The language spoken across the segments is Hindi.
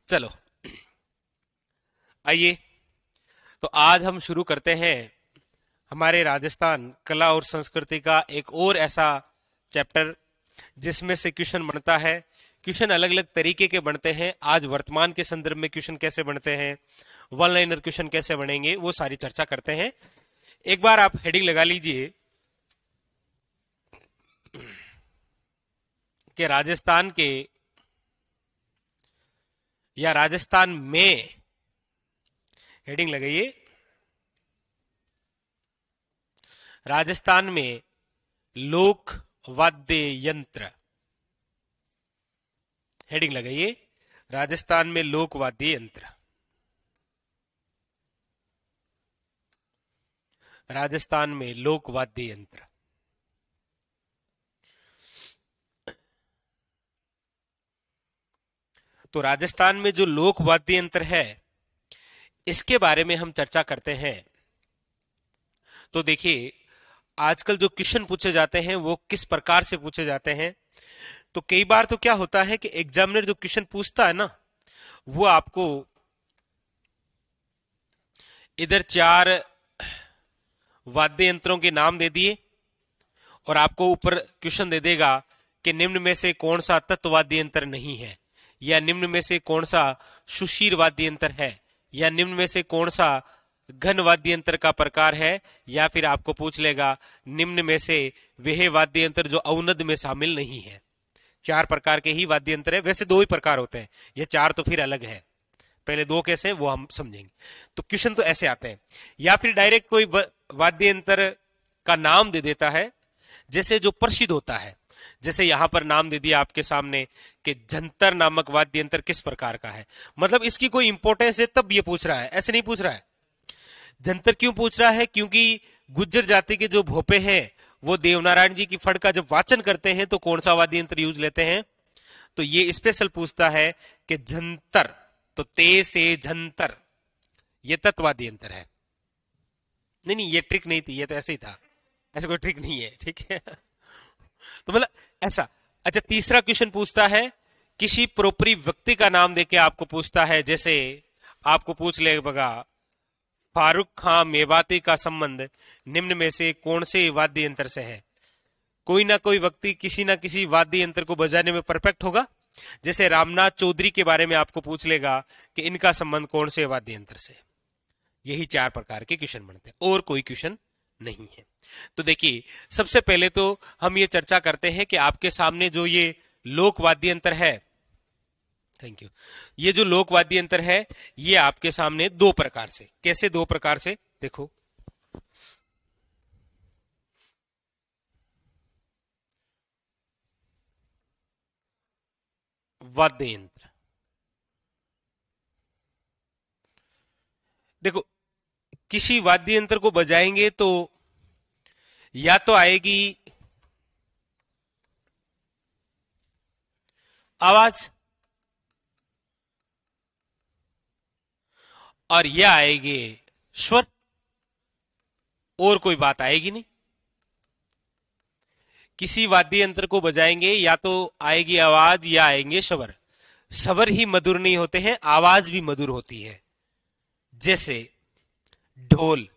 चलो आइए, तो आज हम शुरू करते हैं हमारे राजस्थान कला और संस्कृति का एक और ऐसा चैप्टर जिसमें से क्वेश्चन बनता है। क्वेश्चन अलग अलग तरीके के बनते हैं। आज वर्तमान के संदर्भ में क्वेश्चन कैसे बनते हैं, वन लाइनर क्वेश्चन कैसे बनेंगे, वो सारी चर्चा करते हैं। एक बार आप हेडिंग लगा लीजिए कि राजस्थान के या राजस्थान में, हेडिंग लगाइए राजस्थान में लोक वाद्य यंत्र। हेडिंग लगाइए राजस्थान में लोक वाद्य यंत्र। राजस्थान में लोक वाद्य यंत्र। तो राजस्थान में जो लोक वाद्य यंत्र है इसके बारे में हम चर्चा करते हैं। तो देखिए, आजकल जो क्वेश्चन पूछे जाते हैं वो किस प्रकार से पूछे जाते हैं। तो कई बार तो क्या होता है कि एग्जामिनर जो क्वेश्चन पूछता है ना, वो आपको इधर 4 वाद्य यंत्रों के नाम दे दिए और आपको ऊपर क्वेश्चन दे देगा कि निम्न में से कौन सा तत्व वाद्य यंत्र नहीं है, या निम्न में से कौन सा सुशीर वाद्य यंत्र है, या निम्न में से कौन सा घन वाद्य यंत्र का प्रकार है, या फिर आपको पूछ लेगा निम्न में से वह वाद्य यंत्र जो अवनद में शामिल नहीं है। 4 प्रकार के ही वाद्य यंत्र है। वैसे 2 ही प्रकार होते हैं, ये 4 तो फिर अलग है। पहले 2 कैसे वो हम समझेंगे। तो क्वेश्चन तो ऐसे आते हैं, या फिर डायरेक्ट कोई वाद्य यंत्र का नाम दे देता है जैसे जो प्रसिद्ध होता है। जैसे यहां पर नाम दे दिया आपके सामने कि जंतर नामक वाद्य यंत्र किस प्रकार का है, मतलब इसकी कोई इंपॉर्टेंस है तब ये पूछ रहा है, ऐसे नहीं पूछ रहा है। जंतर क्यों पूछ रहा है? क्योंकि गुज्जर जाति के जो भोपे हैं वो देवनारायण जी की फड़ का जब वाचन करते हैं तो कौन सा वाद्य यंत्र यूज लेते हैं। तो ये स्पेशल पूछता है कि जंतर, तो ते से जंतर, ये तत्वाद्य यंत्र है। नहीं नहीं, ये ट्रिक नहीं थी, ये तो ऐसे ही था, ऐसा कोई ट्रिक नहीं है, ठीक है। तो मतलब ऐसा। अच्छा, तीसरा क्वेश्चन पूछता है किसी प्रोपरी व्यक्ति का नाम देके आपको पूछता है। जैसे आपको पूछ लेगा फारूक खां मेवाती का संबंध निम्न में से कौन से वाद्य यंत्र से है। कोई ना कोई व्यक्ति किसी ना किसी वाद्य यंत्र को बजाने में परफेक्ट होगा। जैसे रामनाथ चौधरी के बारे में आपको पूछ लेगा कि इनका संबंध कौन से वाद्य यंत्र से। यही 4 प्रकार के क्वेश्चन बनते हैं, और कोई क्वेश्चन नहीं है। तो देखिए, सबसे पहले तो हम ये चर्चा करते हैं कि आपके सामने जो ये लोक वाद्य यंत्र है, थैंक यू, ये जो लोक वाद्य यंत्र है ये आपके सामने 2 प्रकार से। कैसे 2 प्रकार से? देखो, वाद्य यंत्र, देखो किसी वाद्य यंत्र को बजाएंगे तो या तो आएगी आवाज और यह आएगी स्वर, और कोई बात आएगी नहीं। किसी वाद्य यंत्र को बजाएंगे या तो आएगी आवाज या आएंगे स्वर। स्वर ही मधुर नहीं होते हैं, आवाज भी मधुर होती है। जैसे ढोल,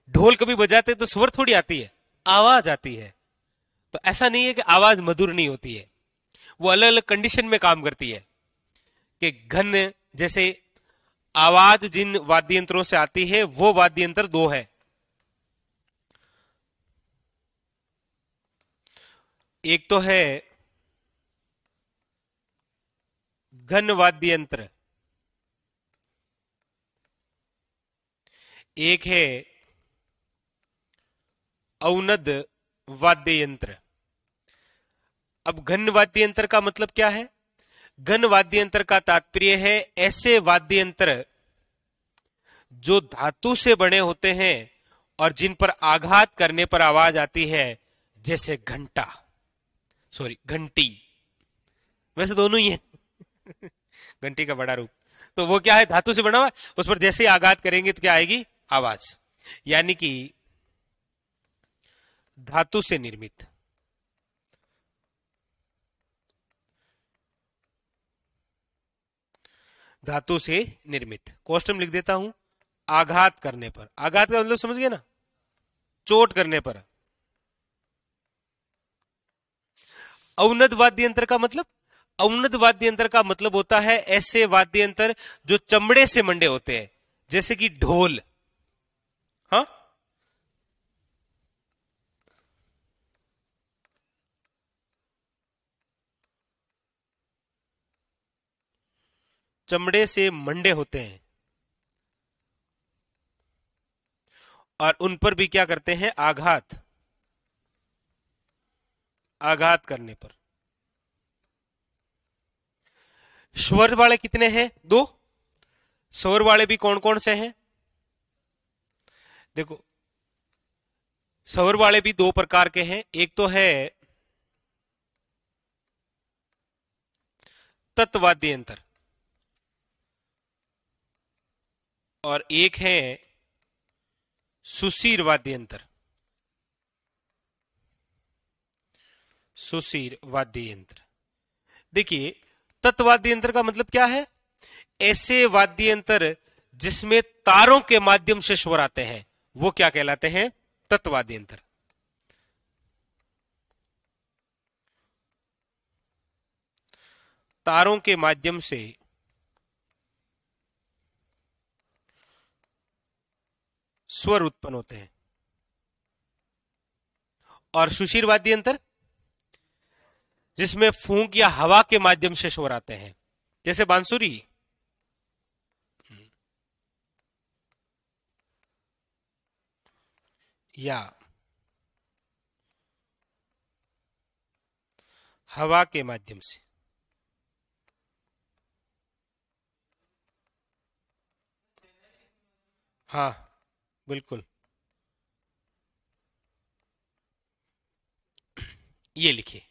ढोल कभी बजाते तो स्वर थोड़ी आती है, आवाज आती है। तो ऐसा नहीं है कि आवाज मधुर नहीं होती है, वो अलग अलग कंडीशन में काम करती है। कि घन, जैसे आवाज जिन वाद्य यंत्रों से आती है वो वाद्य यंत्र 2 है। एक तो है घन वाद्य यंत्र, एक है अवनद वाद्य यंत्र। अब घन वाद्य यंत्र का मतलब क्या है? घन वाद्य यंत्र का तात्पर्य है ऐसे वाद्य यंत्र जो धातु से बने होते हैं और जिन पर आघात करने पर आवाज आती है, जैसे घंटा, सॉरी घंटी, वैसे दोनों ही है घंटी का बड़ा रूप। तो वो क्या है? धातु से बना हुआ, उस पर जैसे ही आघात करेंगे तो क्या आएगी? आवाज। यानी कि धातु से निर्मित। धातु से निर्मित। कॉस्ट्यूम लिख देता हूं, आघात करने पर। आघात का मतलब समझ गए ना, चोट करने पर। अवनद वाद्य यंत्र का मतलब, अवनद वाद्य यंत्र का मतलब होता है ऐसे वाद्य यंत्र जो चमड़े से मंडे होते हैं, जैसे कि ढोल। हाँ, चमड़े से मंडे होते हैं और उन पर भी क्या करते हैं, आघात, आघात करने पर। स्वर वाले कितने हैं, दो। स्वर वाले भी कौन कौन से हैं, देखो स्वर वाले भी दो प्रकार के हैं। एक तो है तत्वाद्य यंत्र और एक है सुशीर वाद्य यंत्र। सुशीर वाद्य यंत्र, देखिए तत्वाद्य यंत्र का मतलब क्या है, ऐसे वाद्य यंत्र जिसमें तारों के माध्यम से स्वर आते हैं, वो क्या कहलाते हैं, तत्वाद्य यंत्र। तारों के माध्यम से स्वर उत्पन्न होते हैं। और सुशीर वाद्य यंत्र जिसमें फूंक या हवा के माध्यम से स्वर आते हैं, जैसे बांसुरी। या हवा के माध्यम से। हाँ बिल्कुल, ये लिखिए।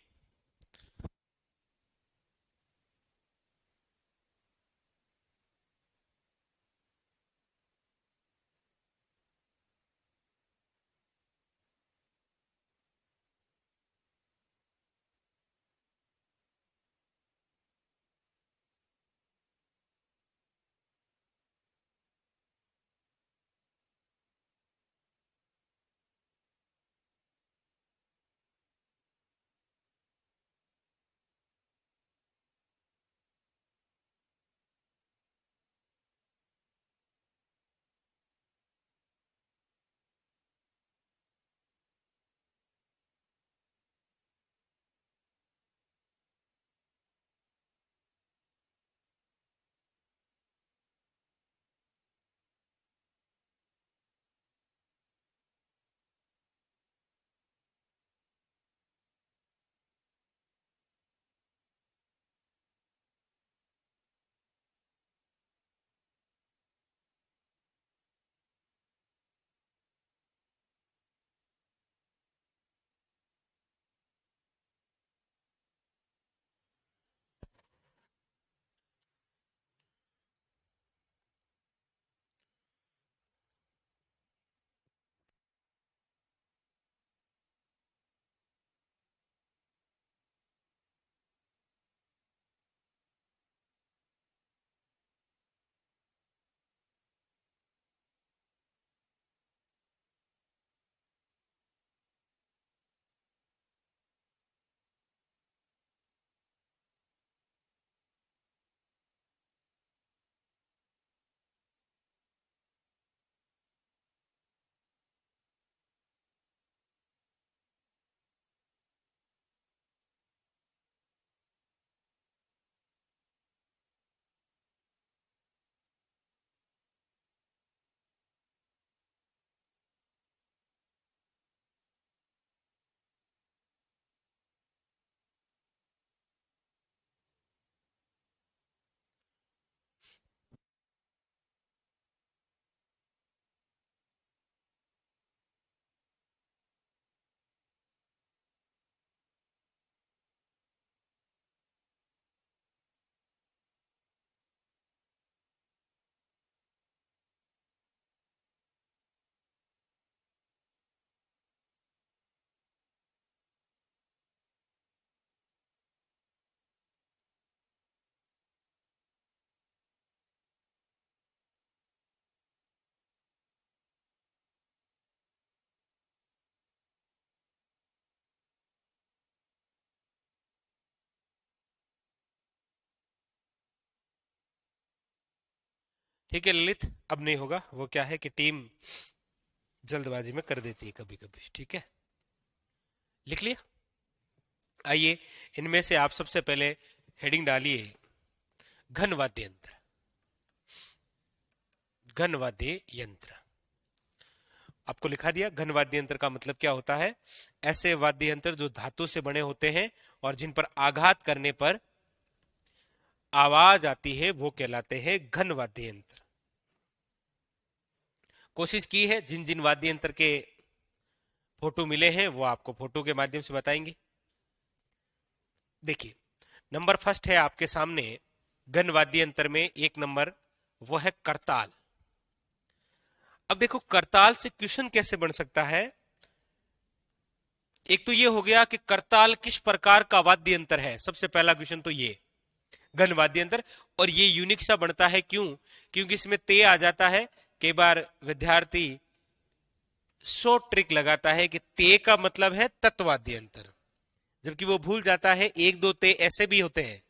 ठीक है ललित, अब नहीं होगा। वो क्या है कि टीम जल्दबाजी में कर देती है कभी कभी। ठीक है, लिख लिया। आइए इनमें से आप सबसे पहले हेडिंग डालिए घन वाद्य यंत्र। घन वाद्य यंत्र आपको लिखा दिया। घन वाद्य यंत्र का मतलब क्या होता है? ऐसे वाद्य यंत्र जो धातु से बने होते हैं और जिन पर आघात करने पर आवाज आती है वो कहलाते हैं घन वाद्य यंत्र। कोशिश की है, जिन जिन वाद्य यंत्र के फोटो मिले हैं वो आपको फोटो के माध्यम से बताएंगे। देखिए नंबर फर्स्ट है आपके सामने घन वाद्य यंत्र में, एक नंबर वो है करताल। अब देखो करताल से क्वेश्चन कैसे बन सकता है। एक तो ये हो गया कि करताल किस प्रकार का वाद्य यंत्र है, सबसे पहला क्वेश्चन तो ये घन वाद्य यंत्र। और ये यूनिक सा बनता है, क्यों? क्योंकि इसमें ते आ जाता है। कई बार विद्यार्थी शॉर्ट ट्रिक लगाता है कि ते का मतलब है तत्वाद्य यंत्र, जबकि वो भूल जाता है एक दो ते ऐसे भी होते हैं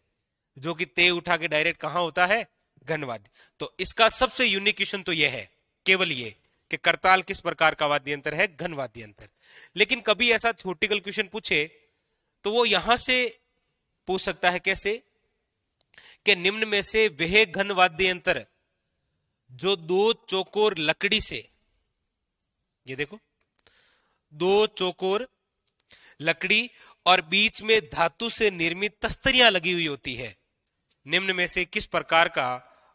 जो कि ते उठा के डायरेक्ट कहां होता है? घन वाद्य। तो इसका सबसे यूनिक क्वेश्चन तो यह है, केवल ये कि करताल किस प्रकार का वाद्य यंत्र है? घन वाद्य यंत्र। लेकिन कभी ऐसा थ्योरेटिकल क्वेश्चन पूछे तो वो यहां से पूछ सकता है, कैसे? कि निम्न में से वह घन वाद्य यंत्र जो दो चौकोर लकड़ी से, ये देखो दो चौकोर लकड़ी और बीच में धातु से निर्मित तस्तरियां लगी हुई होती है, निम्न में से किस प्रकार का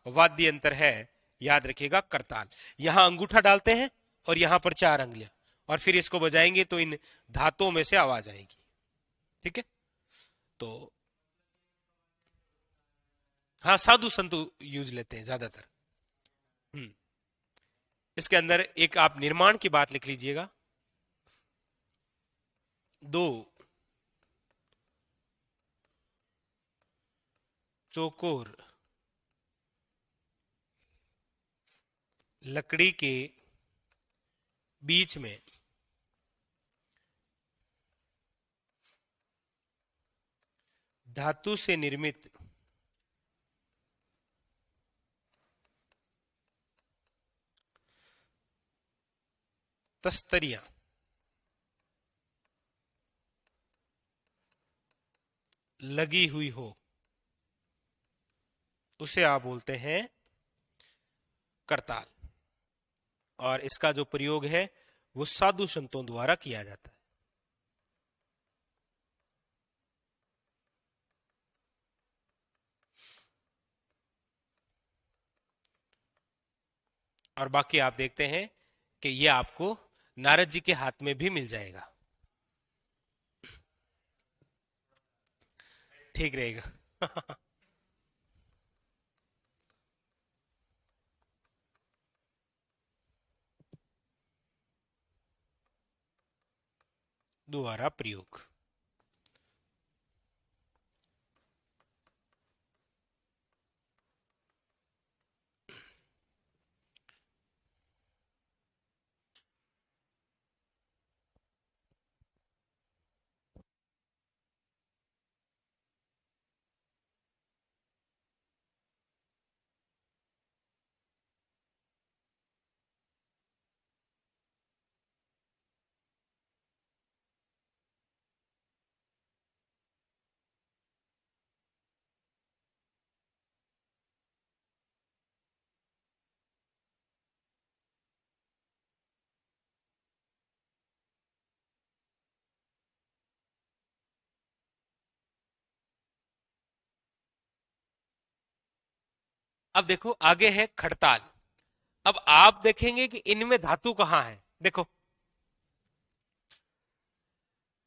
वाद्य यंत्र है? याद रखिएगा करताल। यहां अंगूठा डालते हैं और यहां पर 4 अंगुलियां, और फिर इसको बजाएंगे तो इन धातुओं में से आवाज आएगी। ठीक है, तो हाँ साधु संतु यूज लेते हैं ज्यादातर। इसके अंदर एक आप निर्माण की बात लिख लीजिएगा। 2 चौकोर लकड़ी के बीच में धातु से निर्मित तस्तरियां लगी हुई हो, उसे आप बोलते हैं करताल। और इसका जो प्रयोग है वो साधु संतों द्वारा किया जाता है। और बाकी आप देखते हैं कि ये आपको नारद जी के हाथ में भी मिल जाएगा। ठीक रहेगा। द्वारा प्रयोग। अब देखो आगे है खड़ताल। अब आप देखेंगे कि इनमें धातु कहां है। देखो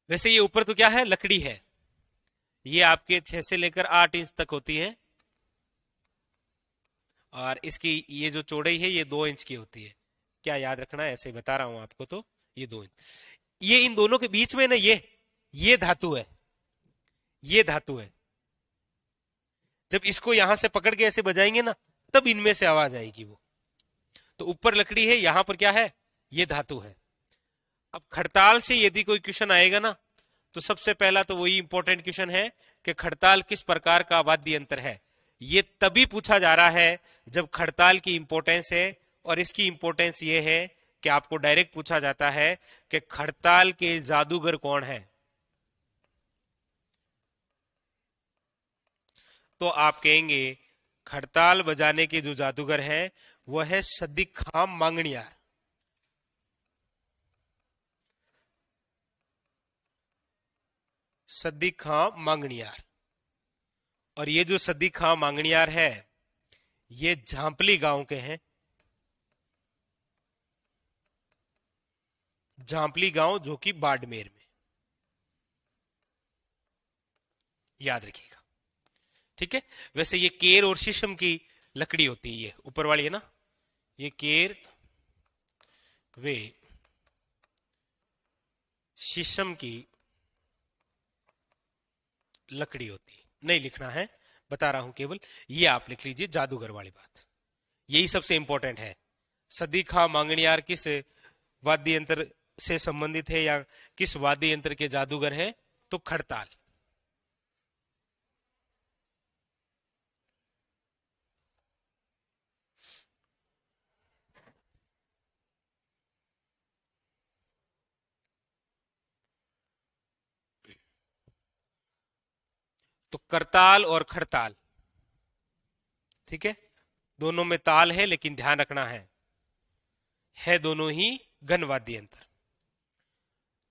वैसे ये ऊपर तो क्या है? लकड़ी है। ये आपके 6 से लेकर 8 इंच तक होती है, और इसकी ये जो चौड़ाई है ये 2 इंच की होती है। क्या याद रखना है, ऐसे बता रहा हूं आपको। तो ये 2 इंच, ये इन दोनों के बीच में ना ये धातु है, ये धातु है। जब इसको यहां से पकड़ के ऐसे बजाएंगे ना तब इनमें से आवाज आएगी वो। तो ऊपर लकड़ी है, यहां पर क्या है? ये धातु है। अब खड़ताल से यदि कोई क्वेश्चन आएगा ना तो सबसे पहला तो वही इंपॉर्टेंट क्वेश्चन है कि खड़ताल किस प्रकार का वाद्य यंत्र है। ये तभी पूछा जा रहा है जब खड़ताल की इंपॉर्टेंस है, और इसकी इंपॉर्टेंस ये है कि आपको डायरेक्ट पूछा जाता है कि खड़ताल के जादूगर कौन है। तो आप कहेंगे खड़ताल बजाने के जो जादूगर हैं वह है सद्दीक खां मांगणियार। सद्दीक खां मांगणियार। और ये जो सद्दीक खां मांगणियार है ये झांपली गांव के हैं। झांपली गांव जो कि बाड़मेर में, याद रखिएगा। ठीक है। वैसे ये केर और शीशम की लकड़ी होती है, ये ऊपर वाली है ना, ये केर वे शीशम की लकड़ी होती। नहीं लिखना है, बता रहा हूं केवल, ये आप लिख लीजिए जादूगर वाली बात, यही सबसे इंपॉर्टेंट है। सद्दीक खां मांगणियार किस वाद्य यंत्र से संबंधित है या किस वाद्य यंत्र के जादूगर हैं? तो खड़ताल। तो करताल और खड़ताल, ठीक है, दोनों में ताल है, लेकिन ध्यान रखना है दोनों ही घन वाद्य यंत्र।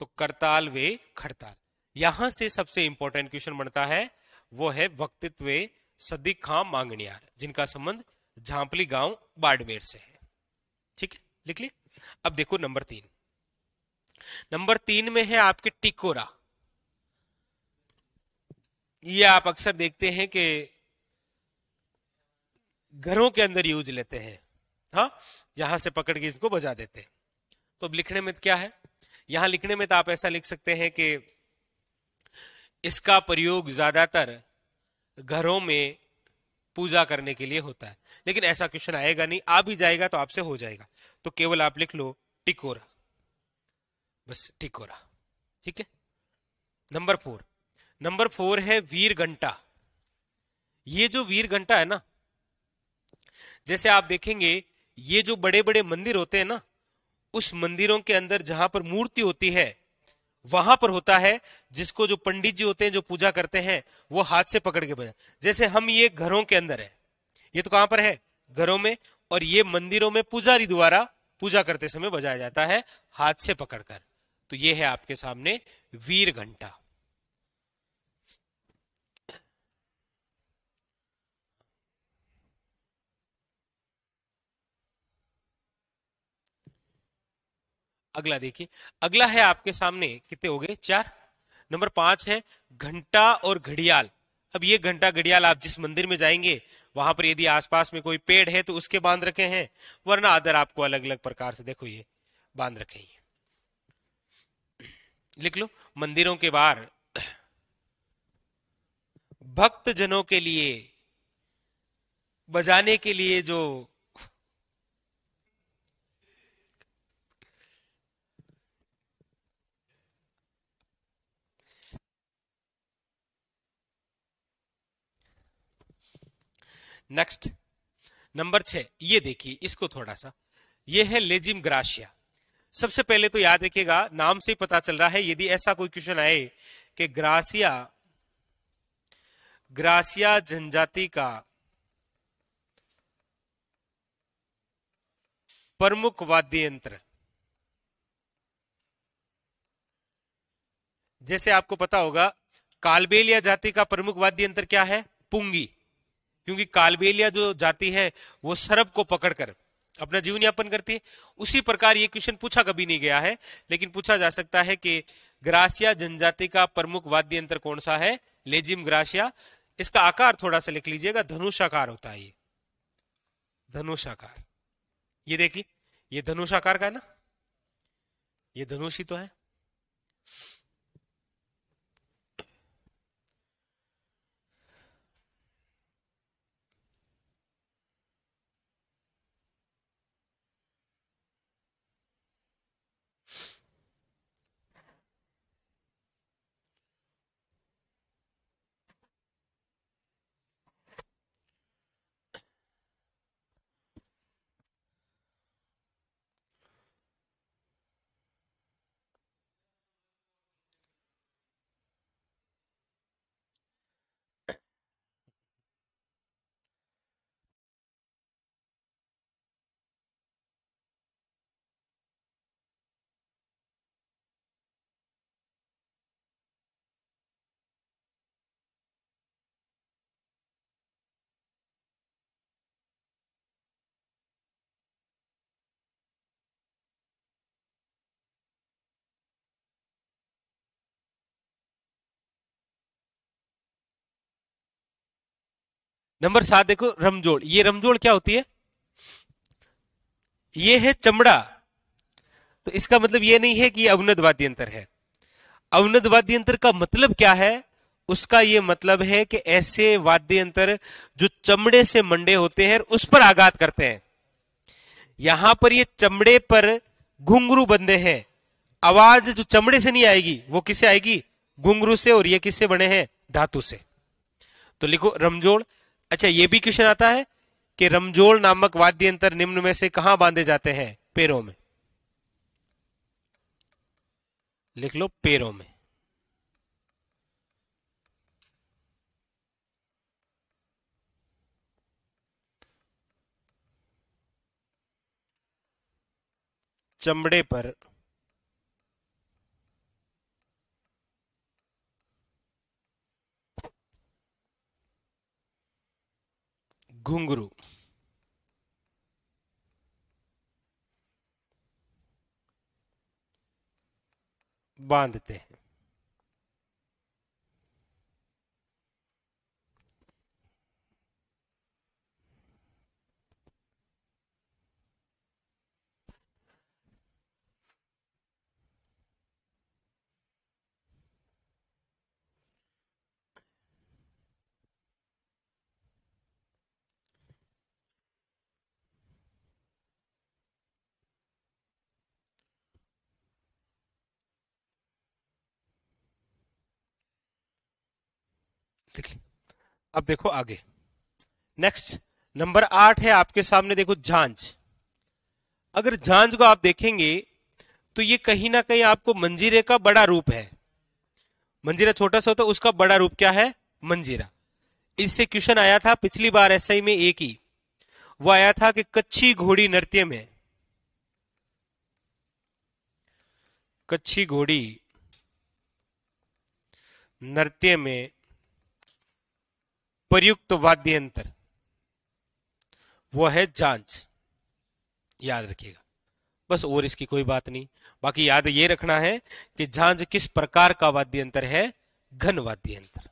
तो करताल वे खड़ताल। यहां से सबसे इंपॉर्टेंट क्वेश्चन बनता है वो है वक्तृत्व सद्दीक खां मांगणियार, जिनका संबंध झांपली गांव बाड़मेर से है। ठीक है, लिख लिया। अब देखो नंबर 3। नंबर 3 में है आपके टिकोरा। ये आप अक्सर देखते हैं कि घरों के अंदर यूज लेते हैं, हाँ, यहां से पकड़ के इसको बजा देते हैं। तो अब लिखने में क्या है, यहां लिखने में तो आप ऐसा लिख सकते हैं कि इसका प्रयोग ज्यादातर घरों में पूजा करने के लिए होता है, लेकिन ऐसा क्वेश्चन आएगा नहीं, आ भी जाएगा तो आपसे हो जाएगा। तो केवल आप लिख लो टिकोरा, बस टिकोरा। ठीक है। नंबर 4, नंबर 4 है वीर घंटा। ये जो वीर घंटा है ना, जैसे आप देखेंगे ये जो बड़े बड़े मंदिर होते हैं ना, उस मंदिरों के अंदर जहां पर मूर्ति होती है वहां पर होता है, जिसको जो पंडित जी होते हैं जो पूजा करते हैं वो हाथ से पकड़ के बजा। जैसे हम ये घरों के अंदर है, ये तो कहां पर है, घरों में, और ये मंदिरों में पुजारी द्वारा पूजा करते समय बजाया जाता है हाथ से पकड़कर। तो ये है आपके सामने वीर घंटा। अगला देखिए, अगला है आपके सामने, कितने हो गए, 4। नंबर 5 है घंटा और घड़ियाल। अब ये घंटा घड़ियाल आप जिस मंदिर में जाएंगे वहां पर यदि आसपास में कोई पेड़ है तो उसके बांध रखे हैं, वरना अदर आपको अलग अलग प्रकार से देखो ये बांध रखे हैं। लिख लो, मंदिरों के बाहर भक्त जनों के लिए बजाने के लिए जो नेक्स्ट नंबर 6, ये देखिए इसको थोड़ा सा, ये है लेजिम ग्राशिया। सबसे पहले तो याद रखिएगा, नाम से ही पता चल रहा है, यदि ऐसा कोई क्वेश्चन आए कि ग्रासिया ग्रासिया जनजाति का प्रमुख वाद्य यंत्र, जैसे आपको पता होगा कालबेलिया जाति का प्रमुख वाद्य यंत्र क्या है, पुंगी, क्योंकि कालबेलिया जो जाति है वो सर्प को पकड़कर अपना जीवन यापन करती है। उसी प्रकार ये क्वेश्चन पूछा कभी नहीं गया है, लेकिन पूछा जा सकता है कि ग्रासिया जनजाति का प्रमुख वाद्य यंत्र कौन सा है, लेजिम ग्रासिया। इसका आकार थोड़ा सा लिख लीजिएगा, धनुषाकार होता है ये, धनुषाकार। ये देखिए ये धनुषाकार का है ना, ये धनुष ही तो है। नंबर 7 देखो, रमजोड़। ये रमजोड़ क्या होती है? ये है चमड़ा। तो इसका मतलब ये नहीं है कि ये अवनद वाद्य यंत्र है। अवनद वाद्य यंत्र का मतलब क्या है? उसका ये मतलब है कि ऐसे वाद्य यंत्र जो चमड़े से मंडे होते हैं उस पर आघात करते हैं। यहां पर ये चमड़े पर घुंघरू बंधे हैं। आवाज जो चमड़े से नहीं आएगी वो किससे आएगी? घुंघरू से। और ये किससे बने हैं? धातु से। तो लिखो रमजोड़। अच्छा, ये भी क्वेश्चन आता है कि रमजोड़ नामक वाद्य यंत्र निम्न में से कहां बांधे जाते हैं? पैरों में। लिख लो पैरों में। चमड़े पर घुंघरू बांधते हैं। देखिए, अब देखो आगे। नेक्स्ट नंबर 8 है आपके सामने, देखो झांझ। अगर झांझ को आप देखेंगे तो ये कहीं ना कहीं आपको मंजीरे का बड़ा रूप है। मंजीरा छोटा सा होता है, उसका बड़ा रूप क्या है? मंजीरा। इससे क्वेश्चन आया था पिछली बार एसआई में एक ही। वो आया था कि कच्छी घोड़ी नृत्य में, कच्छी घोड़ी नृत्य में प्रयुक्त वाद्य यंत्र वो है झांझ। याद रखिएगा बस, और इसकी कोई बात नहीं। बाकी याद ये रखना है कि झांझ किस प्रकार का वाद्य यंत्र है? घन वाद्य यंत्र।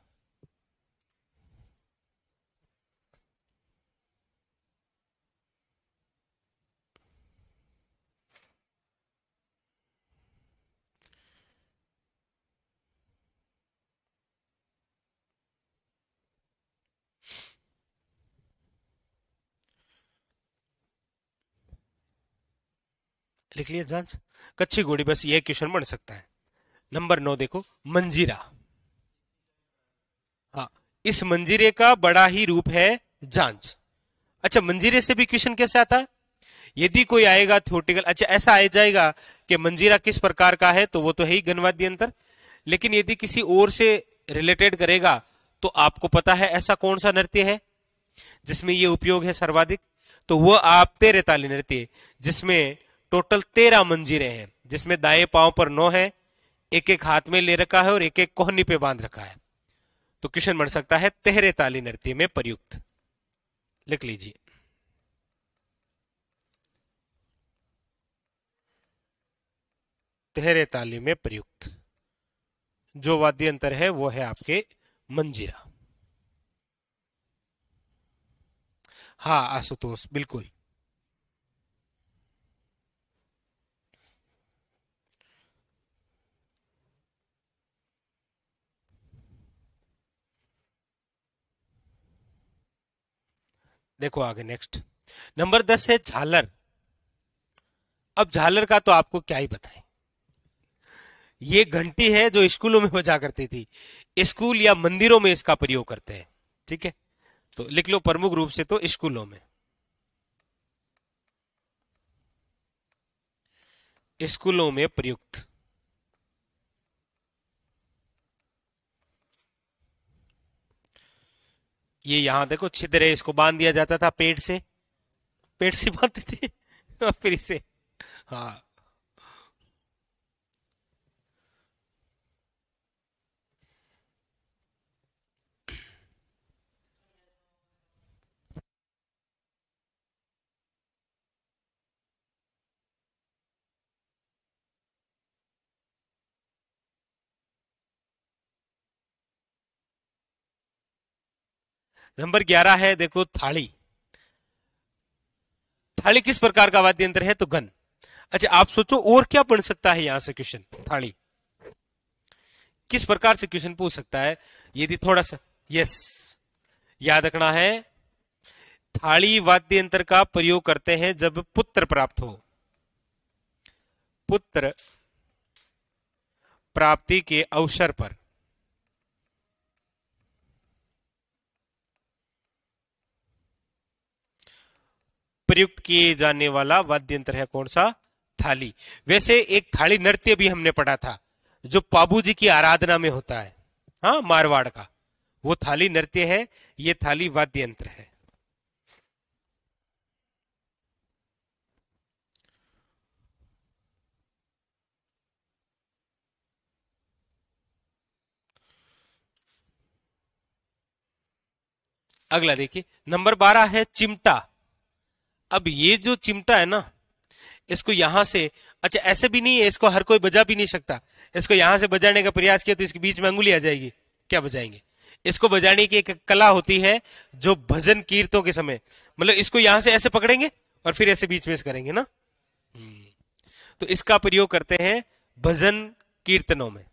लिख लिया झांझ, कच्ची घोड़ी, बस ये क्वेश्चन बन सकता है। नंबर 9 देखो, मंजीरा। हाँ, इस मंजीरे का बड़ा ही रूप है झांझ। अच्छा, मंजीरे से भी क्वेश्चन कैसे आता है? यदि कोई आएगा थ्योरेटिकल, अच्छा ऐसा आ जाएगा कि मंजीरा किस प्रकार का है, तो वो तो है ही घनवाद्य यंत्र। लेकिन यदि किसी और से रिलेटेड करेगा तो आपको पता है ऐसा कौन सा नृत्य है जिसमें ये उपयोग है सर्वाधिक? तो वो आप तेरे ताली नृत्य, जिसमें टोटल 13 मंजीरे हैं, जिसमें दाएं पांव पर 9 है, एक एक हाथ में ले रखा है और एक एक कोहनी पे बांध रखा है। तो क्वेश्चन बन सकता है तेहरे ताली नृत्य में प्रयुक्त। लिख लीजिए। तेहरे ताली में प्रयुक्त जो वाद्य यंत्र है वो है आपके मंजीरा। हाँ आशुतोष, बिल्कुल। देखो आगे नेक्स्ट, नंबर 10 है झालर। अब झालर का तो आपको क्या ही बताएं। ये घंटी है जो स्कूलों में बजा करती थी। स्कूल या मंदिरों में इसका प्रयोग करते हैं। ठीक है, तो लिख लो प्रमुख रूप से तो स्कूलों में, स्कूलों में प्रयुक्त। ये यहां देखो छिद्र है, इसको बांध दिया जाता था पेड़ से, पेड़ से बांधते थे और फिर इसे, हाँ। नंबर 11 है, देखो थाली। थाली किस प्रकार का वाद्य यंत्र है? तो गन। अच्छा, आप सोचो और क्या बन सकता है यहां से क्वेश्चन। थाली किस प्रकार से क्वेश्चन पूछ सकता है यदि थोड़ा सा, यस, याद रखना है, थाली वाद्य यंत्र का प्रयोग करते हैं जब पुत्र प्राप्त हो। पुत्र प्राप्ति के अवसर पर प्रयुक्त किए जाने वाला वाद्य यंत्र है कौन सा? थाली। वैसे एक थाली नृत्य भी हमने पढ़ा था जो पाबू जी की आराधना में होता है, हाँ, मारवाड़ का, वो थाली नृत्य है, ये थाली वाद्य यंत्र है। अगला देखिए, नंबर 12 है चिमटा। अब ये जो चिमटा है ना, इसको यहां से, अच्छा ऐसे भी नहीं है, इसको हर कोई बजा भी नहीं सकता। इसको यहां से बजाने का प्रयास किया तो इसके बीच में अंगुली आ जाएगी, क्या बजाएंगे? इसको बजाने की एक कला होती है जो भजन कीर्तों के समय, मतलब इसको यहां से ऐसे पकड़ेंगे और फिर ऐसे बीच में से करेंगे ना। तो इसका प्रयोग करते हैं भजन कीर्तनों में।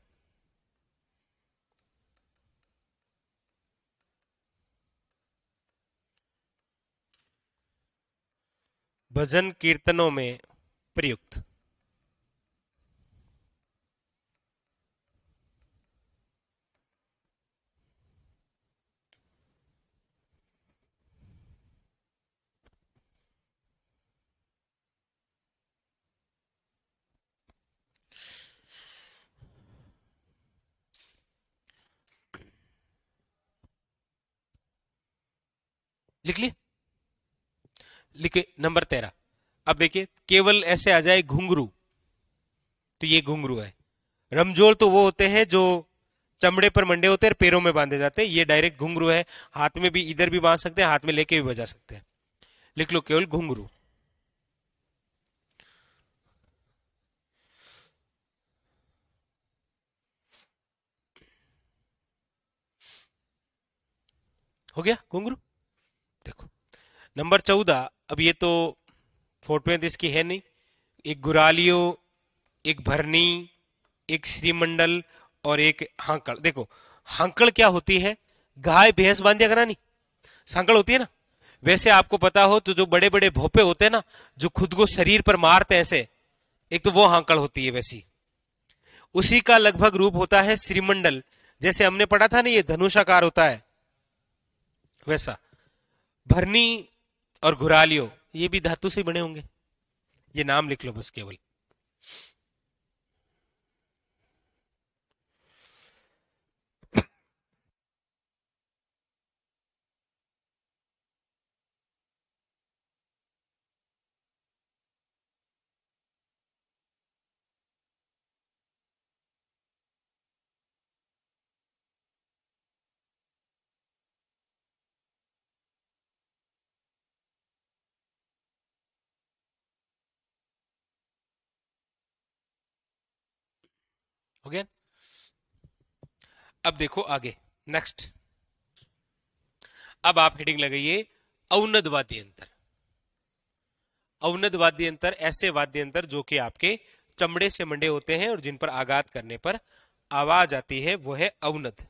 भजन कीर्तनों में प्रयुक्त। लिख लिए? लिखे। नंबर 13, अब देखिए, केवल ऐसे आ जाए घुंघरू, तो ये घुंघरू है। रमजोल तो वो होते हैं जो चमड़े पर मंडे होते हैं, पैरों में बांधे जाते हैं, ये डायरेक्ट घुंघरू है। हाथ में भी इधर भी बांध सकते हैं, हाथ में लेके भी बजा सकते हैं। लिख लो केवल घुंघरू। हो गया घुंघरू। देखो नंबर 14, अब ये तो फोटो में तो इसकी है नहीं। एक गुरालियो, एक भरनी, एक श्रीमंडल और एक हांकड़। देखो हांकड़ क्या होती है? गाय भैंस बांधिया करानी सांकड़ होती है ना। वैसे आपको पता हो तो जो बड़े बड़े भोपे होते हैं ना, जो खुद को शरीर पर मारते हैं ऐसे, एक तो वो हांकड़ होती है वैसी। उसी का लगभग रूप होता है श्रीमंडल, जैसे हमने पढ़ा था ना ये धनुषाकार होता है वैसा। भरनी और घुरालियो ये भी धातु से बने होंगे। ये नाम लिख लो बस केवल। हो गया। अब देखो आगे, नेक्स्ट। अब आप हेडिंग लगाइए औनद वाद्य यंत्र। औनद वाद्य यंत्र ऐसे वाद्य यंत्र जो कि आपके चमड़े से मंडे होते हैं और जिन पर आघात करने पर आवाज आती है, वो है औनद।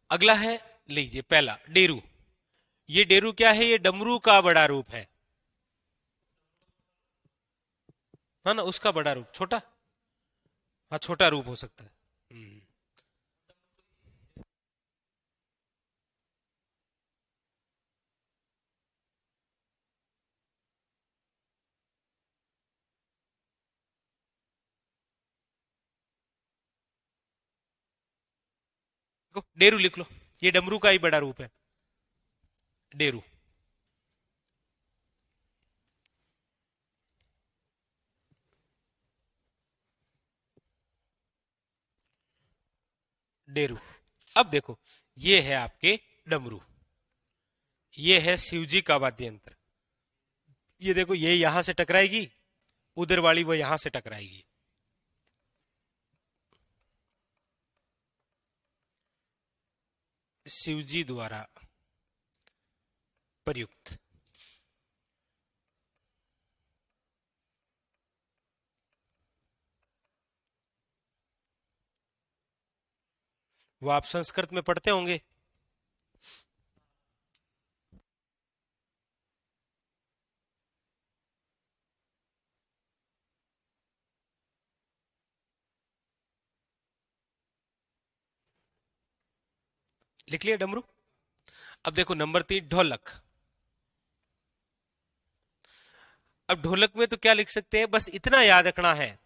अगला है, लीजिए पहला डेरू। ये डेरू क्या है? ये डमरू का बड़ा रूप है, हाँ ना, उसका बड़ा रूप, छोटा, हाँ छोटा रूप हो सकता है। देखो डेरू लिख लो, ये डमरू का ही बड़ा रूप है, डेरू। डेरू। अब देखो, ये है आपके डमरू, ये है शिवजी का वाद्य यंत्र। ये देखो, ये यहां से टकराएगी, उधर वाली वो यहां से टकराएगी। शिवजी द्वारा प्रयुक्त। वो आप संस्कृत में पढ़ते होंगे। लिख लिया डमरू। अब देखो नंबर 3 ढोलक। अब ढोलक में तो क्या लिख सकते हैं, बस इतना याद रखना है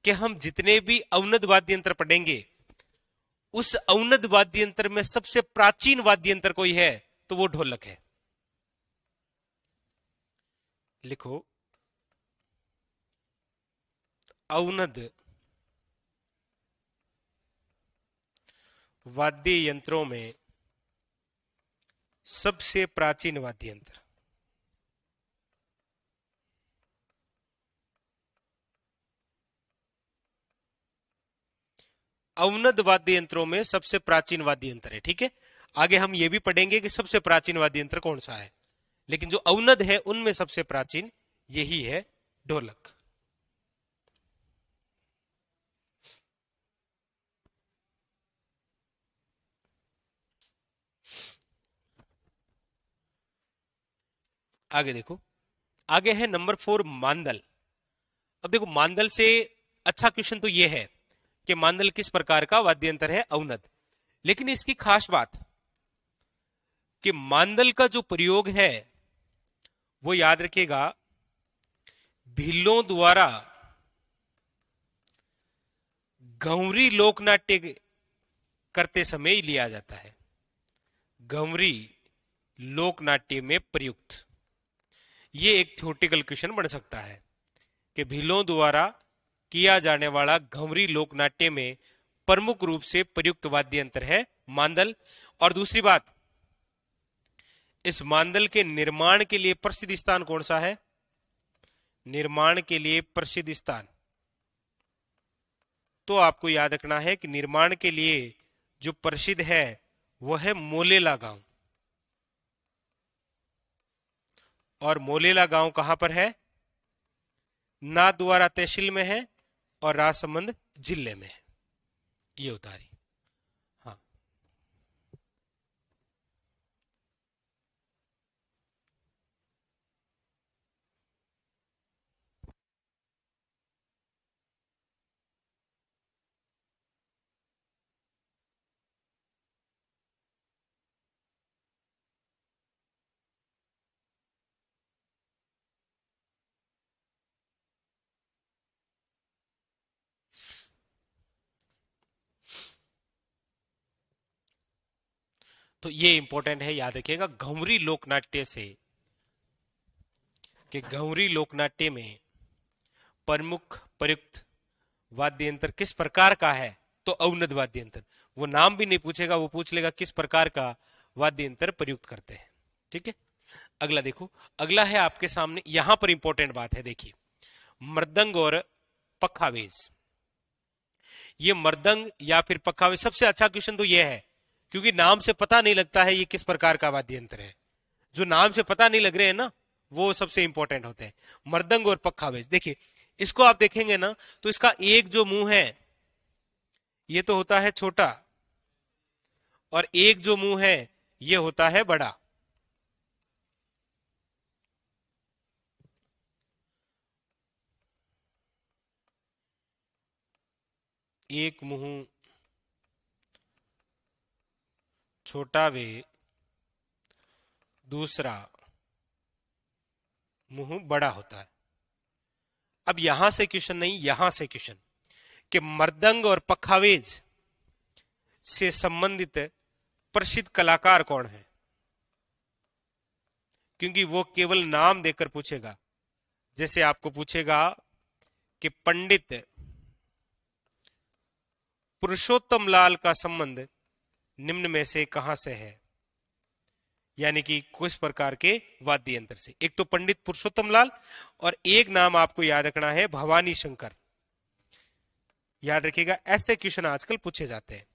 कि हम जितने भी अवनद वाद्य यंत्र पढ़ेंगे, उस अवनद वाद्य यंत्र में सबसे प्राचीन वाद्य यंत्र कोई है तो वो ढोलक है। लिखो, अवनद वाद्य यंत्रों में सबसे प्राचीन वाद्य यंत्र। अवनद वाद्य यंत्रों में सबसे प्राचीन वाद्य यंत्र है। ठीक है, आगे हम ये भी पढ़ेंगे कि सबसे प्राचीन वाद्य यंत्र कौन सा है, लेकिन जो अवनद है उनमें सबसे प्राचीन यही है ढोलक। आगे देखो, आगे है नंबर 4 मांदल। अब देखो, मांदल से अच्छा क्वेश्चन तो ये है कि मांदल किस प्रकार का वाद्य यंत्र है, अवनद। लेकिन इसकी खास बात कि मांदल का जो प्रयोग है वो याद रखिएगा, भीलों द्वारा गौरी लोकनाट्य करते समय ही लिया जाता है। गौरी लोकनाट्य में प्रयुक्त, ये एक थ्योरेटिकल क्वेश्चन बन सकता है कि भीलों द्वारा किया जाने वाला घंवरी लोकनाट्य में प्रमुख रूप से प्रयुक्त वाद्य यंत्र है मांदल। और दूसरी बात, इस मांदल के निर्माण के लिए प्रसिद्ध स्थान कौन सा है, निर्माण के लिए प्रसिद्ध स्थान तो आपको याद रखना है कि निर्माण के लिए जो प्रसिद्ध है वह है मोलेला गांव। और मोलेला गांव कहां पर है, नाथद्वारा तहसील में है और राजसमंद जिले में है। ये उतारी। हाँ, तो ये इंपॉर्टेंट है, याद रखिएगा घंवरी लोकनाट्य से, कि घंवरी लोकनाट्य में प्रमुख प्रयुक्त वाद्य यंत्र किस प्रकार का है, तो अवनद वाद्य यंत्र। वो नाम भी नहीं पूछेगा, वो पूछ लेगा किस प्रकार का वाद्य यंत्र प्रयुक्त करते हैं। ठीक है, अगला देखो, अगला है आपके सामने, यहां पर इंपॉर्टेंट बात है, देखिए मृदंग और पखावेज। ये मृदंग या फिर पखावेज, सबसे अच्छा क्वेश्चन तो ये है क्योंकि नाम से पता नहीं लगता है ये किस प्रकार का वाद्य यंत्र है। जो नाम से पता नहीं लग रहे हैं ना, वो सबसे इंपॉर्टेंट होते हैं, मृदंग और पखावेज। देखिए, इसको आप देखेंगे ना तो इसका एक जो मुंह है ये तो होता है छोटा, और एक जो मुंह है ये होता है बड़ा। एक मुंह छोटा वे, दूसरा मुंह बड़ा होता है। अब यहां से क्वेश्चन नहीं, यहां से क्वेश्चन कि मृदंग और पखावेज से संबंधित प्रसिद्ध कलाकार कौन है, क्योंकि वो केवल नाम देकर पूछेगा। जैसे आपको पूछेगा कि पंडित पुरुषोत्तम लाल का संबंध निम्न में से कहां से है, यानी कि किस प्रकार के वाद्य यंत्र से। एक तो पंडित पुरुषोत्तम लाल और एक नाम आपको याद रखना है भवानी शंकर। याद रखिएगा, ऐसे क्वेश्चन आजकल पूछे जाते हैं,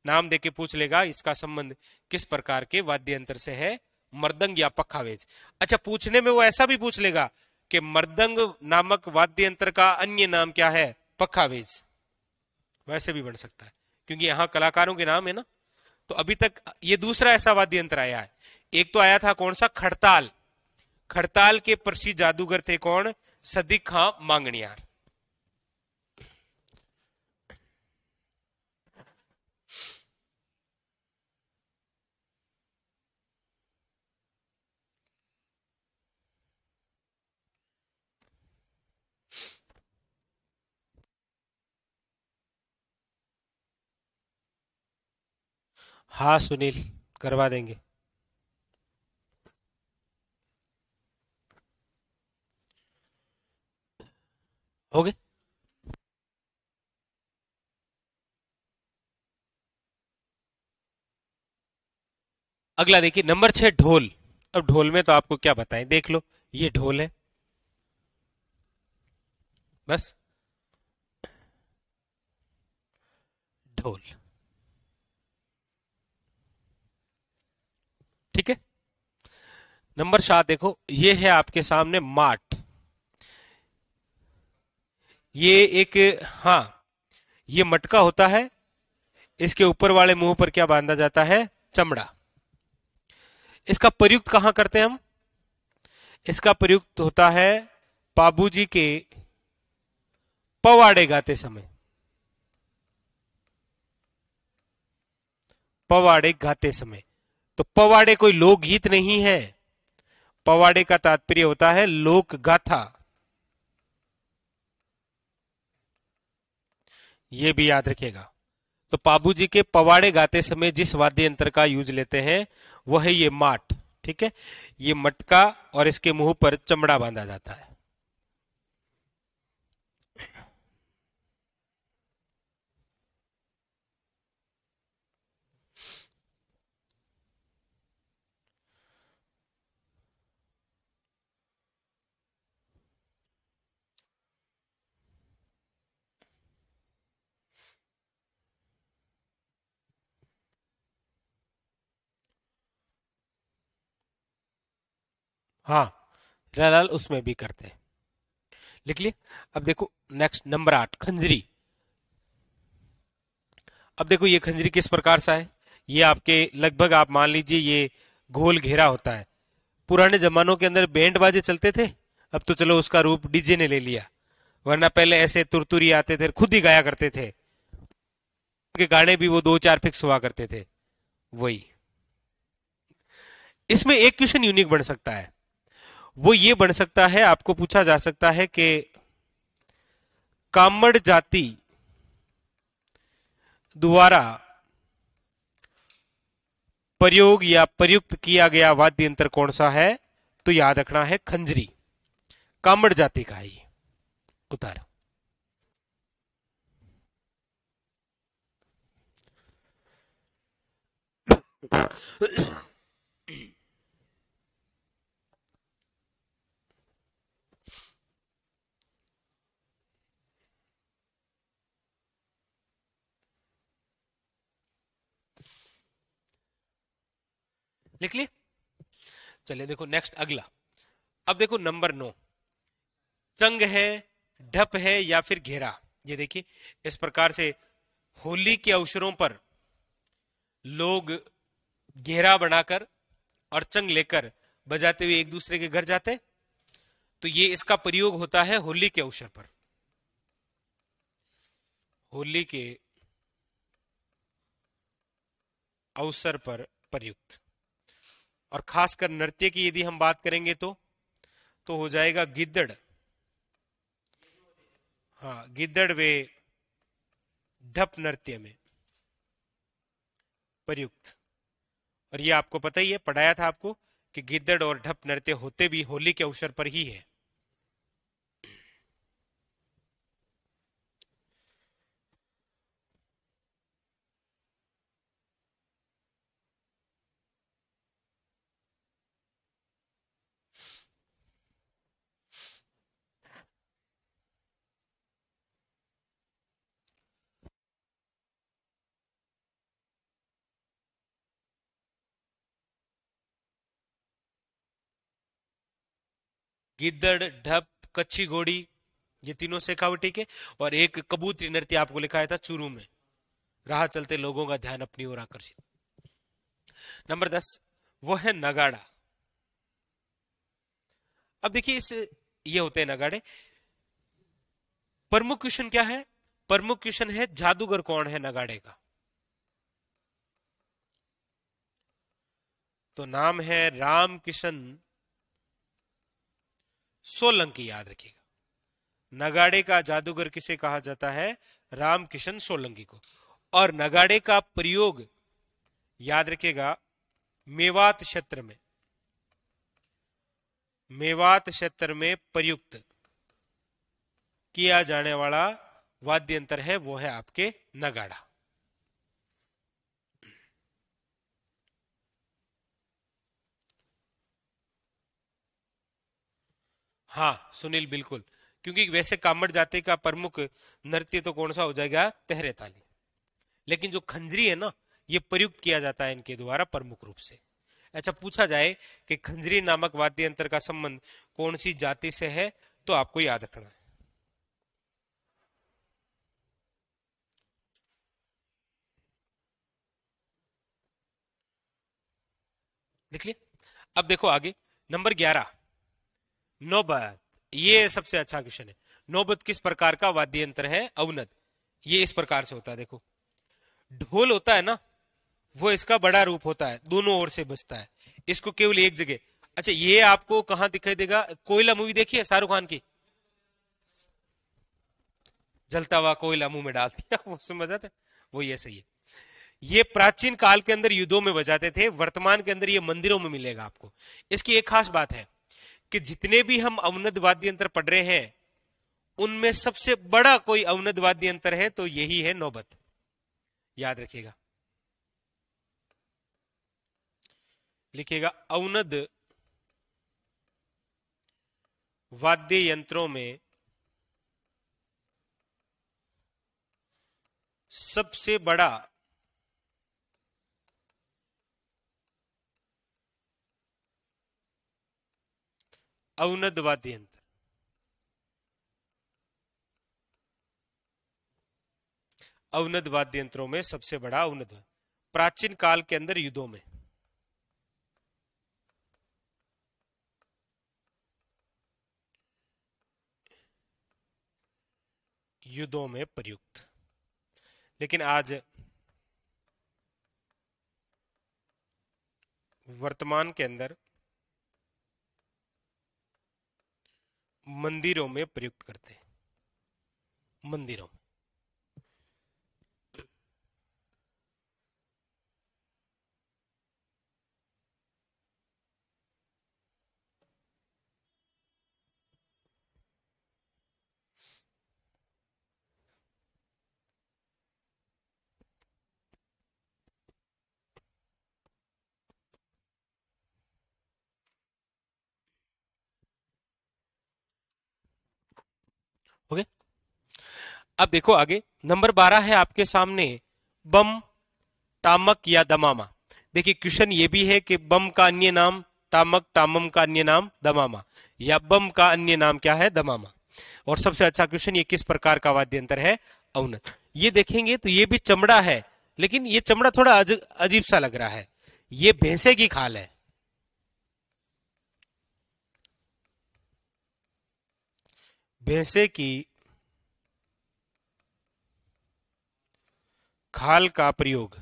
नाम देके पूछ लेगा इसका संबंध किस प्रकार के वाद्य यंत्र से है, मृदंग या पखावेज। अच्छा, पूछने में वो ऐसा भी पूछ लेगा कि मृदंग नामक वाद्य यंत्र का अन्य नाम क्या है, पखावेज, वैसे भी बन सकता है क्योंकि यहां कलाकारों के नाम है ना। तो अभी तक ये दूसरा ऐसा वाद्य यंत्र आया है। एक तो आया था कौन सा, खड़ताल। खड़ताल के प्रसिद्ध जादूगर थे कौन, सदिक खां मांगणियार। हाँ सुनील, करवा देंगे। हो गए। अगला देखिए नंबर 6 ढोल। अब ढोल में तो आपको क्या बताएं, देख लो, ये ढोल है बस, ढोल, ठीक है। नंबर 7 देखो, ये है आपके सामने माट। ये एक, हाँ, ये मटका होता है, इसके ऊपर वाले मुंह पर क्या बांधा जाता है, चमड़ा। इसका प्रयुक्त कहां करते हैं हम, इसका प्रयुक्त होता है बाबूजी के पवाड़े गाते समय। पवाड़े गाते समय, तो पवाड़े कोई लोकगीत नहीं है, पवाड़े का तात्पर्य होता है लोक गाथा। ये भी याद रखिएगा। तो बाबूजी के पवाड़े गाते समय जिस वाद्य यंत्र का यूज लेते हैं वो है ये माट, ठीक है। ये मटका और इसके मुंह पर चमड़ा बांधा जाता है। हाँ, लाल उसमें भी करते हैं, लिख लिए। अब देखो नेक्स्ट नंबर 8 खंजरी। अब देखो ये खंजरी किस प्रकार सा है, ये आपके लगभग आप मान लीजिए ये गोल घेरा होता है। पुराने जमानों के अंदर बैंड बाजे चलते थे, अब तो चलो उसका रूप डीजे ने ले लिया, वरना पहले ऐसे तुरतुरी आते थे, खुद ही गाया करते थे, उनके गाने भी वो 2-4 फिक्स हुआ करते थे। वही इसमें एक क्वेश्चन यूनिक बन सकता है, वो ये बन सकता है, आपको पूछा जा सकता है कि कामड़ जाति द्वारा प्रयोग या प्रयुक्त किया गया वाद्य यंत्र कौन सा है, तो याद रखना है खंजरी, कामड़ जाति का है ये। उतार लिख लिए। चलिए देखो नेक्स्ट अगला। अब देखो नंबर 9 चंग है, ढप है या फिर घेरा। ये देखिए इस प्रकार से होली के अवसरों पर लोग घेरा बनाकर और चंग लेकर बजाते हुए एक दूसरे के घर जाते हैं, तो ये इसका प्रयोग होता है होली के अवसर पर, होली के अवसर पर प्रयुक्त। और खासकर नृत्य की यदि हम बात करेंगे तो हो जाएगा गिद्दड़। हाँ, गिद्दड़ वे ढप नृत्य में प्रयुक्त। और ये आपको पता ही है, पढ़ाया था आपको कि गिद्दड़ और ढप नृत्य होते भी होली के अवसर पर ही है। गिद्दड़, ढप, कच्ची घोड़ी, ये तीनों शेखावटी के। और एक कबूतरी नृत्य आपको लिखाया था चूरू में, राह चलते लोगों का ध्यान अपनी ओर आकर्षित। नंबर 10 वो है नगाड़ा। अब देखिए इस ये होते हैं नगाड़े। प्रमुख क्वेश्चन क्या है? प्रमुख क्वेश्चन है जादूगर कौन है नगाड़े का। तो नाम है रामकिशन सोलंकी, याद रखिएगा। नगाड़े का जादूगर किसे कहा जाता है? रामकिशन सोलंकी को। और नगाड़े का प्रयोग याद रखिएगा मेवात क्षेत्र में, मेवात क्षेत्र में प्रयुक्त किया जाने वाला वाद्य यंत्र है वो है आपके नगाड़ा। हाँ सुनील, बिल्कुल, क्योंकि वैसे कामड़ जाति का प्रमुख नृत्य तो कौन सा हो जाएगा? तहरे ताली। लेकिन जो खंजरी है ना, ये प्रयुक्त किया जाता है इनके द्वारा प्रमुख रूप से। अच्छा, पूछा जाए कि खंजरी नामक वाद्य यंत्र का संबंध कौन सी जाति से है, तो आपको याद रखना है। लिख लिए। अब देखो आगे नंबर 11 नौबत। ये सबसे अच्छा क्वेश्चन है। नौबत किस प्रकार का वाद्य यंत्र है? अवनद। ये इस प्रकार से होता है, देखो ढोल होता है ना, वो इसका बड़ा रूप होता है, दोनों ओर से बजता है, इसको केवल एक जगह। अच्छा, ये आपको कहां दिखाई देगा? कोयला मूवी देखी है शाहरुख खान की? जलता हुआ कोयला मुंह में डाल दिया वो समझ आते, वो ये सही है। ये प्राचीन काल के अंदर युद्धों में बजाते थे, वर्तमान के अंदर ये मंदिरों में मिलेगा आपको। इसकी एक खास बात है कि जितने भी हम अवनद वाद्य यंत्र पढ़ रहे हैं उनमें सबसे बड़ा कोई अवनद वाद्य यंत्र है तो यही है नौबत, याद रखिएगा। लिखिएगा अवनद वाद्य यंत्रों में सबसे बड़ा अवनद वाद्य यंत्र, अवनद वाद्य यंत्रों में सबसे बड़ा अवनद, प्राचीन काल के अंदर युद्धों में, युद्धों में प्रयुक्त। लेकिन आज वर्तमान के अंदर मंदिरों में प्रयुक्त करते हैं, मंदिरों में। ओके, अब देखो आगे नंबर 12 है आपके सामने बम, टामक या दमामा। देखिए क्वेश्चन ये भी है कि बम का अन्य नाम टामक, टामम का अन्य नाम दमामा, या बम का अन्य नाम क्या है? दमामा। और सबसे अच्छा क्वेश्चन, ये किस प्रकार का वाद्य यंत्र है? अवनद। ये देखेंगे तो ये भी चमड़ा है, लेकिन ये चमड़ा थोड़ा अजीब सा लग रहा है। ये भैंसे की खाल है, भैंसे की खाल का प्रयोग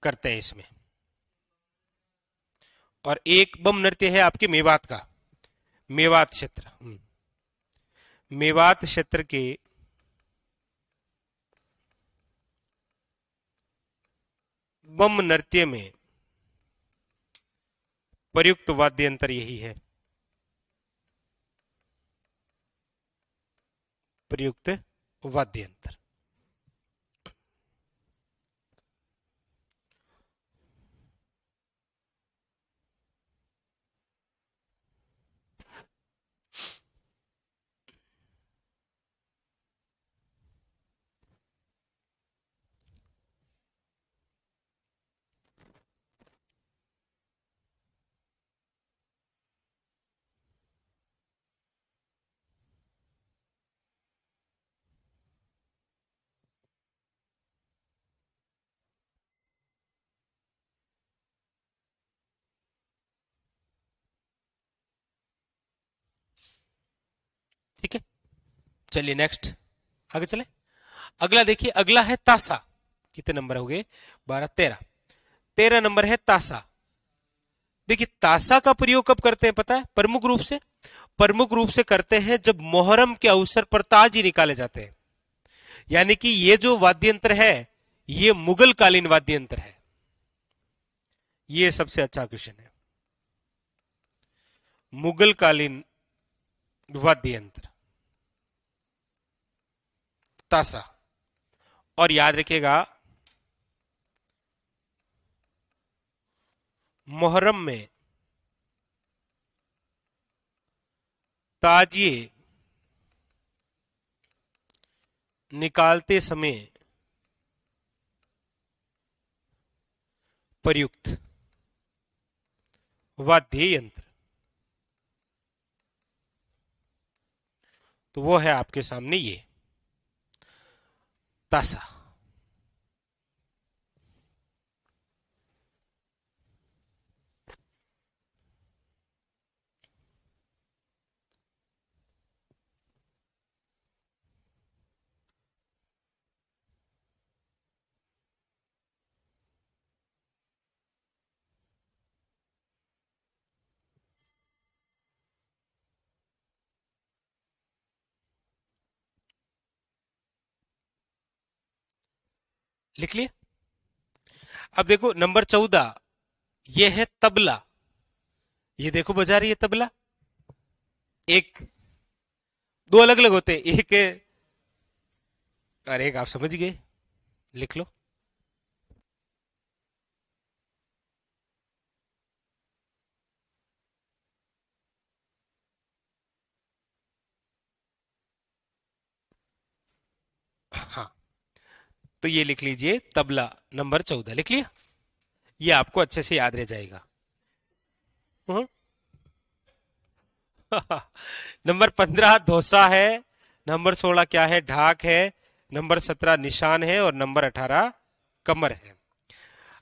करते हैं इसमें। और एक बम नृत्य है आपके मेवात का, मेवात क्षेत्र, मेवात क्षेत्र के बम नृत्य में प्रयुक्त वाद्य यंत्र यही है, प्रयुक्त वाद्य यंत्र। चलिए नेक्स्ट आगे चले। अगला देखिए, अगला है तासा। कितने नंबर हो गए? 12, 13। 13 नंबर है तासा। देखिए तासा का प्रयोग कब करते हैं पता है? प्रमुख रूप से करते हैं जब मोहर्रम के अवसर पर ताजी निकाले जाते हैं। यानी कि ये जो वाद्य यंत्र है ये मुगल कालीन वाद्य यंत्र है। ये सबसे अच्छा क्वेश्चन है, मुगल कालीन वाद्य यंत्र तासा। और याद रखिएगा मोहर्रम में ताजिए निकालते समय प्रयुक्त वाद्य यंत्र, तो वो है आपके सामने ये तासा। लिख लिए? अब देखो नंबर 14, ये है तबला। ये देखो बजा रही है तबला। एक दो अलग अलग होते हैं, एक और एक आप समझ गए, लिख लो। हाँ तो ये लिख लीजिए तबला नंबर 14 लिख लिया। ये आपको अच्छे से याद रह जाएगा। हम्म। नंबर 15 धोसा है, नंबर 16 क्या है? ढाक है, नंबर 17 निशान है और नंबर 18 कमर है।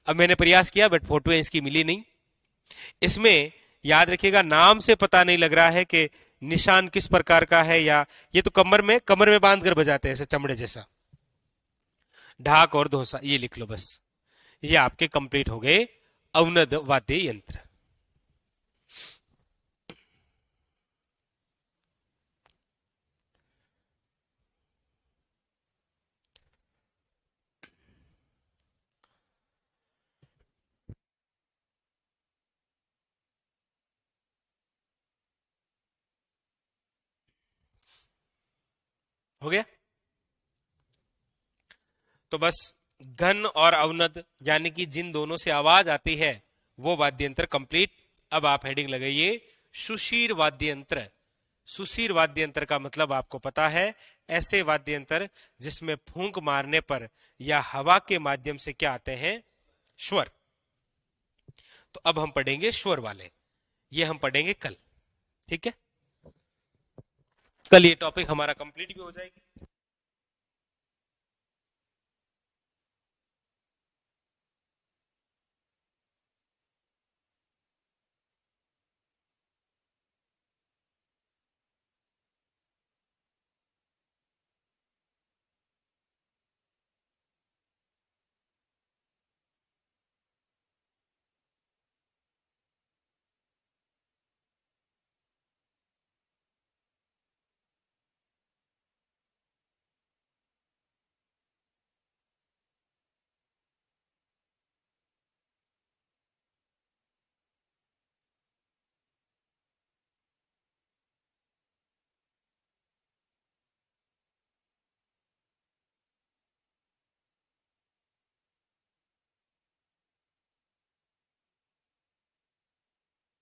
अब मैंने प्रयास किया बट फोटो इसकी मिली नहीं। इसमें याद रखिएगा नाम से पता नहीं लग रहा है कि निशान किस प्रकार का है, या ये तो कमर में बांध कर बजाते हैं ऐसे चमड़े जैसा। ढाक और धोसा ये लिख लो बस। ये आपके कंप्लीट हो गए अवनद वाद्य यंत्र। हो गया? तो बस घन और अवनद यानी कि जिन दोनों से आवाज आती है वो वाद्य यंत्र कंप्लीट। अब आप हेडिंग लगाइए सुशीर वाद्य यंत्र। सुशीर वाद्य यंत्र का मतलब आपको पता है, ऐसे वाद्य यंत्र जिसमें फूंक मारने पर या हवा के माध्यम से क्या आते हैं? स्वर। तो अब हम पढ़ेंगे स्वर वाले, ये हम पढ़ेंगे कल। ठीक है, कल ये टॉपिक हमारा कंप्लीट भी हो जाएगी।